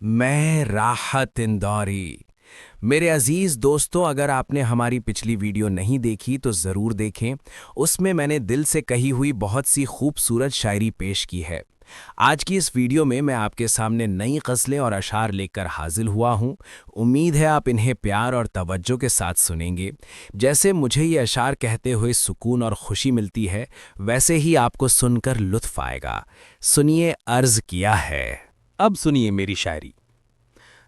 میں راحت اندوری۔ میرے عزیز دوستو، اگر آپ نے ہماری پچھلی ویڈیو نہیں دیکھی تو ضرور دیکھیں۔ اس میں میں نے دل سے کہی ہوئی بہت سی خوبصورت شاعری پیش کی ہے۔ آج کی اس ویڈیو میں آپ کے سامنے نئی غزلیں اور اشعار لے کر حاضر ہوا ہوں۔ امید ہے آپ انہیں پیار اور توجہ کے ساتھ سنیں گے۔ جیسے مجھے یہ اشعار کہتے ہوئے سکون اور خوشی ملتی ہے، ویسے ہی آپ کو سن کر لطف آئے گا۔ سنیے، عرض کیا ہے۔ اب سنیے میری شاعری۔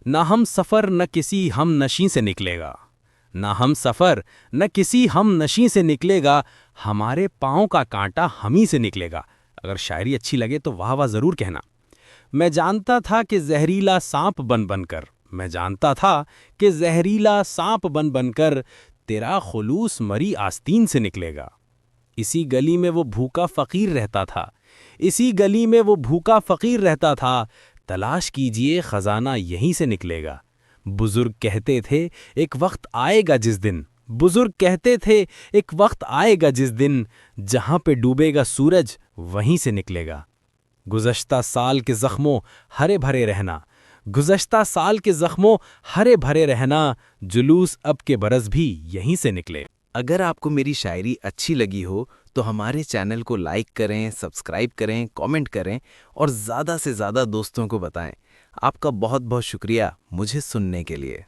نہ ہم سفر نہ کسی ہم نشیں سے نکلے گا، نہ ہم سفر نہ کسی ہم نشیں سے نکلے گا، ہمارے پاؤں کا کانٹا ہم ہی سے نکلے گا۔ اگر شاعری اچھی لگے تو واہ واہ ضرور کہنا۔ میں جانتا تھا کہ زہریلا سانپ بن بن کر، میں جانتا تھا کہ زہریلا سانپ بن بن کر تیرا خلوص مری آستین سے نکلے گا۔ اسی گلی میں وہ بھوکا فقیر رہتا تھا، اسی گلی میں وہ بھوکا فقیر رہتا تھا، تلاش کیجئے خزانہ یہیں سے نکلے گا۔ بزرگ کہتے تھے ایک وقت آئے گا جس دن، بزرگ کہتے تھے ایک وقت آئے گا جس دن، جہاں پہ ڈوبے گا سورج وہیں سے نکلے گا۔ گزشتہ سال کے زخموں ہرے بھرے رہنا، گزشتہ سال کے زخموں ہرے بھرے رہنا، جلوس اب کے برس بھی یہیں سے نکلے۔ اگر آپ کو میری شاعری اچھی لگی ہو تو ہمارے چینل کو لائک کریں، سبسکرائب کریں، کامنٹ کریں اور زیادہ سے زیادہ دوستوں کو بتائیں۔ آپ کا بہت بہت شکریہ مجھے سننے کے لیے۔